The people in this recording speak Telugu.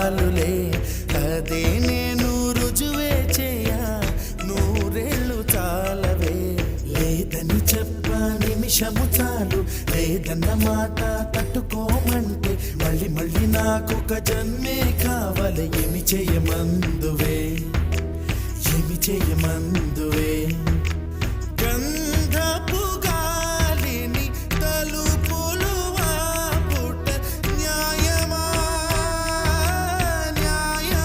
చాలులే, అదే నేను రుజువే చేయ, నూరేళ్ళు చాలవే. లేదని చెప్ప నిమిషము చాలు, లేదన్న మాట తట్టుకోమంటే మళ్ళీ మళ్ళీ నాకొక జన్మే కావాలి. ఏమి చేయమందువే, ఏమి చేయమందువే.